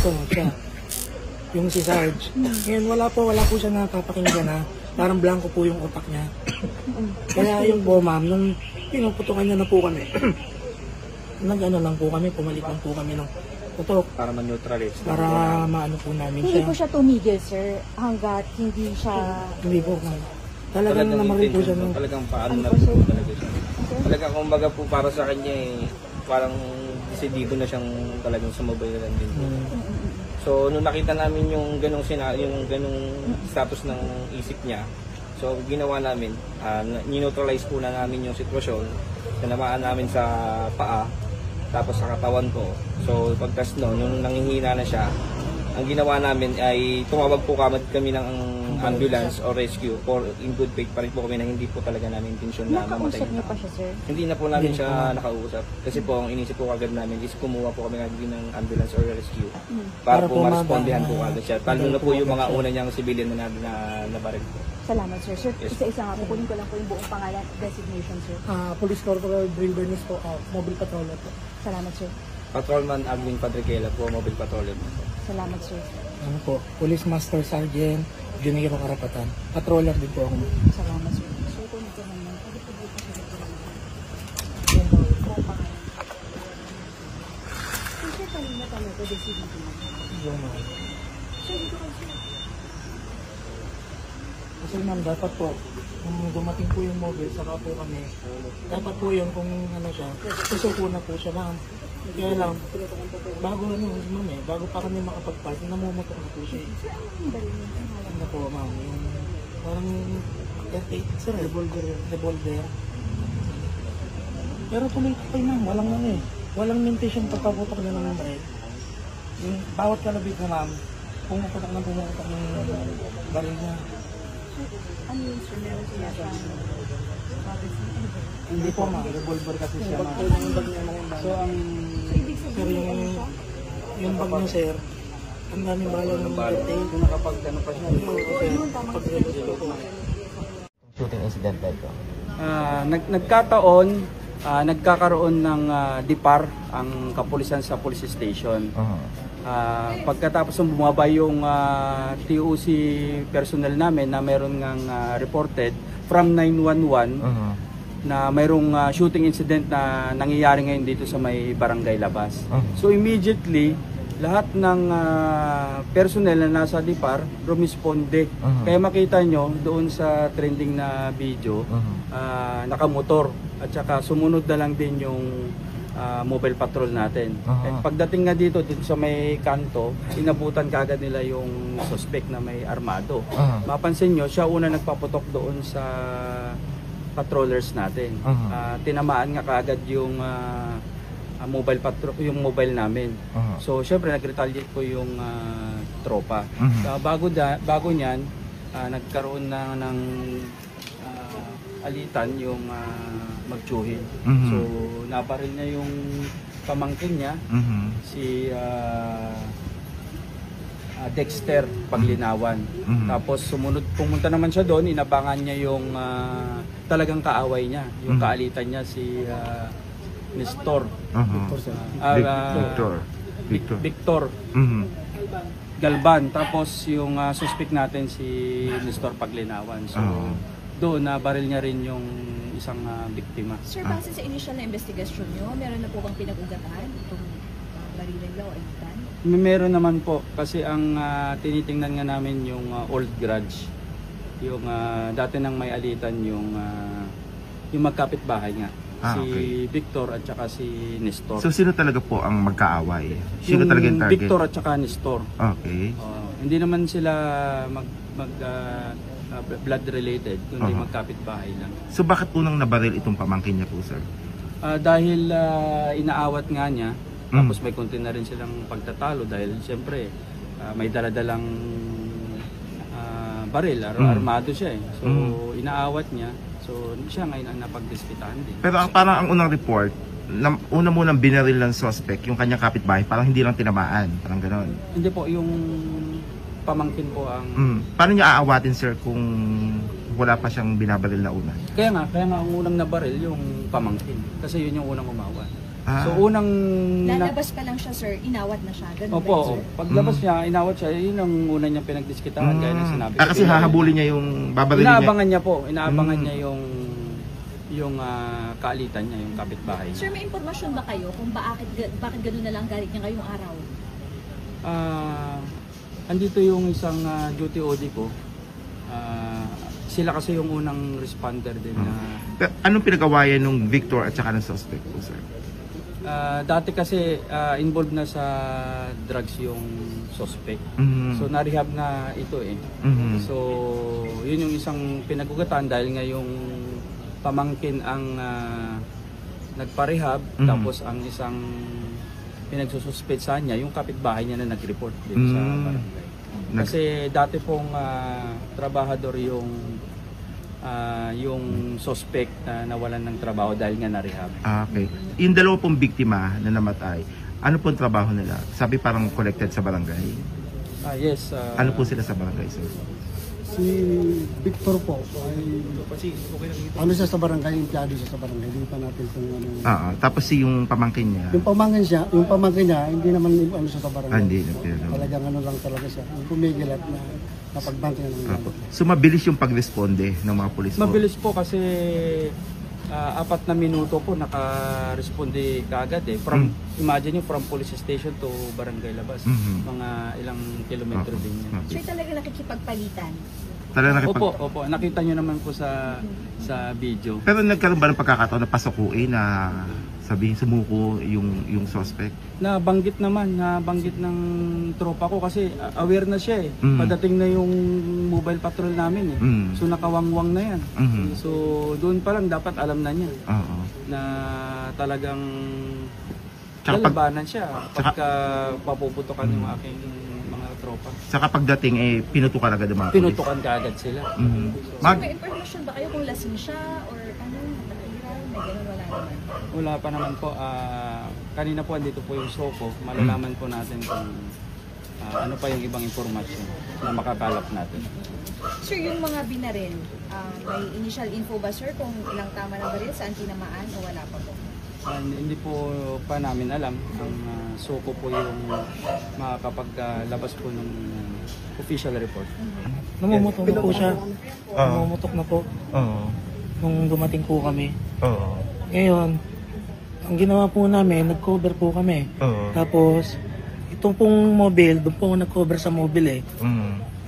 ito, siya. Yung si Sarge. Ngayon wala po siya napapakinggan na. Parang blanco po yung utak niya. Kaya yung po ma'am, nung pinuputukan niya na po kami, nag-ano lang po kami, pumalit lang po kami ng putok. Para ma-neutralize. Para maano po namin siya. Hindi po siya tumigil, sir, hanggat hindi siya... Hindi po ma'am. Talagang naman po siya nung... Talagang paano na po talaga siya. Talagang kumbaga po para sa kanya parang desidido na siyang talagang sumabay na lang din. So nung nakita namin yung ganong status ng isip niya, so ginawa namin, nineutralize po na namin yung sitwasyon, tinamaan namin sa paa, tapos sa katawan ko. So pagtas nung nanghihina na siya, ang ginawa namin ay tumawag po kami ng ambulance o rescue for in good faith pa rin po kami na hindi po talaga namin intensyon na mamatay. Nakausap niyo pa siya, sir? Hindi na po namin siya nakausap. Kasi po ang inisip po agad namin is kumuha po kami agad ng ambulance or rescue para po ma-respondihan po agad siya. Talo na po yung mga una niyang civilian na nabaril po. Salamat, sir. Sir, Yes. isa-isa nga po. Kunin ko lang po yung buong pangalan, designation, sir. Police Corporal Brill Bernis po, mobile patrol po. Salamat, sir. Patrolman Agwin Padriquela po, mobile patrolman po. Salamat, sir. Ano po, Police Master Sergeant, Juniro Karapatan. Patroller din po ako. Salamat, sir. Sir, kunin ko naman. Sir, kanina talaga, designation. Yung mga. Sir, dito kayo, sir. Kasi ma'am, dapat po, kung dumating po yung mobile, saka po kami, dapat po yun kung ano siya, susuko na po siya ma'am. Kaya lang, bago bago pa kami makapag-park, namumutok na po siya. Ano po ma'am, yung parang sir, revolver. Pero tuloy ma'am, walang mintis yung pagpaputok niya ng baril. Yung bawat kalabit na ma'am, pumuputok ng baril niya. Ano yung sir? Meron siya siyang Hindi po ma'am, revolver kasi siya ma'am. So sir, yung bag niya sir, ang daming bala ng birthday. Kung nakapag ano pa siya. Shooting incident na ito. Nagkakaroon ng DIPAR ang kapulisan sa police station. Pagkatapos ng bumaba yung TOC personnel namin na meron ngang reported from 911 na mayroong shooting incident na nangyayari ngayon dito sa may barangay Labas. So immediately, lahat ng personnel na nasa DIPAR rumisponde. Kaya makita nyo doon sa trending na video, nakamotor at saka sumunod na lang din yung mobile patrol natin. Pagdating nga dito sa may kanto, inabutan kagad nila yung suspect na may armado. Mapansin nyo, siya una nagpaputok doon sa patrollers natin. Tinamaan nga kagad yung mobile namin. So syempre nag-retaliate po yung tropa. Bago niyan, nagkaroon na ng alitan yung magtsuhin. So nabaril niya yung pamangkin niya, si Dexter Paglinawan. Tapos pumunta naman siya doon, inabangan niya yung talagang kaaway niya, yung kaalitan niya si Nestor. Victor Galban. Tapos yung suspect natin si Nestor Paglinawan. So doon nabaril niya rin yung isang biktima. Sir, base sa initial na investigation nyo, meron na po bang pinag-ugatan itong barilan nila o alitan? Meron naman po kasi ang tinitingnan nga namin yung old grudge. Yung dati nang may alitan yung magkapitbahay nga. Si Victor at saka si Nestor. So sino talaga po ang magkaaway? Sino talaga yung target? Victor at saka Nestor. Okay. Hindi naman sila blood related, kundi magkapitbahay lang. So bakit unang nabaril itong pamangkin niya po, sir? Dahil inaawat nga niya, tapos may konti na rin silang pagtatalo dahil siyempre may daladalang baril, armado siya eh. So inaawat niya. So siya ngayon ang napagdiskitahan din. Pero parang ang unang report, una munang binaril ng suspect, yung kanyang kapitbahay, parang hindi lang tinamaan, parang gano'n. Hindi po, yung pamangkin po ang... Paano niya aawatin, sir, kung wala pa siyang binabaril na una? Kaya nga ang unang nabaril yung pamangkin. Kasi yun yung unang umawan. So unang Lalabas pa lang siya, sir, inawat na siya. Ganun ba yun, Opo, sir? paglabas niya, inawat siya, yun ang una niyang pinagdiskitahan, gaya ng sinabi. Kasi hahabulin niya yung babarilin niya. Inaabangan niya po, inaabangan niya yung kaalitan niya, yung kapitbahay Sir, niya. may impormasyon ba kayo kung bakit ganun na lang galit niya ngayong araw? Andito yung isang duty OD ko. Sila kasi yung unang responder din na Pero anong pinag-awayan nung Victor at saka ng suspect po, sir? dati kasi involved na sa drugs yung suspect. Mhm. So na-rehab na ito eh. Mhm. So yun yung isang pinagugatan dahil nga yung pamangkin ang nagpa-rehab, tapos ang isang pinagsususpect sa niya yung kapitbahay niya na nag-report din sa barangay. Kasi dati pong trabahador yung suspect na nawalan ng trabaho dahil nga na-rehab. Okay. Yung dalawa pong biktima na namatay, ano pong trabaho nila? Sabi parang collected sa barangay. Yes. Ano po sila sa barangay, sir? Si Victor po ay ano siya sa barangay, empleyado siya sa barangay. Hindi pa natin kung ano. Tapos yung pamangkin niya. Yung pamangkin niya, hindi naman ano siya sa barangay. Hindi. Talagang ano lang talaga siya. Ang pumigil at na napagbangkin na ng Apo. So mabilis yung pagresponde ng mga pulis po. Mabilis po kasi 4 na minuto po naka-responde kaagad eh. Imagine nyo, from police station to barangay labas. Mga ilang kilometro din yan. Sir, talaga nakikipagpalitan. Talaga Opo, nakita nyo naman po sa video. Pero nagkaroon ba ng pagkakataon na pasukuin na sabihin sumuko yung suspect? Nabanggit ng tropa ko kasi aware na siya eh. Padating na yung mobile patrol namin eh. So nakawangwang na yan. So doon pa lang dapat alam na niya na talagang lalabanan siya pagka papuputokan yung aking mga tropa. Saka pagdating pinutukan agad ang mga pulis. Pinutukan kaagad sila. Sir, may information ba kayo kung lasing siya or ano, nakahira, may ganun, wala naman? Wala pa naman po. Kanina po andito po yung SOCO. Malalaman po natin kung ano pa yung ibang informasyon na makakalap natin. Sir, yung mga binaril, may initial info ba, sir, kung ilang tama ng baril, saan tinamaan o wala pa po? Hindi po pa namin alam. Ang SOCO po yung makakapaglabas po ng official report. Namumutok na po siya. Namumutok na po. Nung dumating po kami. Ngayon, ang ginawa po namin, nag-cover po kami. Tapos, itong pong mobile, doon po ako nag-cover sa mobile eh.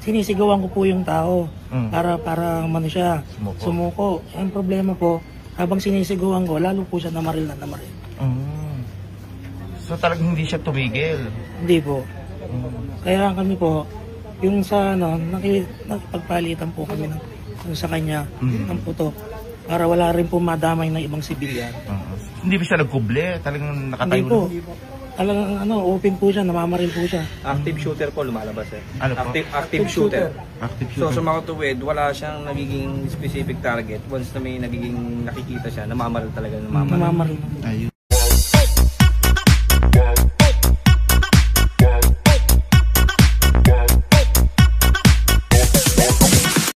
Sinisigawan ko po yung tao para ano siya, sumuko. Ang problema po, habang sinisigawan ko, lalo po siya namaril na namaril. So talagang hindi siya tumigil. Hindi po. Kaya kami po, yung sa nakipagpalitan po kami sa kanya ng putok para wala rin po madamay ng ibang sibilyan. Hindi ba siya nagkuble? Talagang nakatayo Hindi po. Talagang open po siya, namamaril po siya. Active shooter po lumalabas eh. Ano po? Active shooter. Active So shooter. sa mga tuwid, wala siyang nagiging specific target. Once na may nagiging nakikita siya, namamaril talaga. Namamaril. Ayun.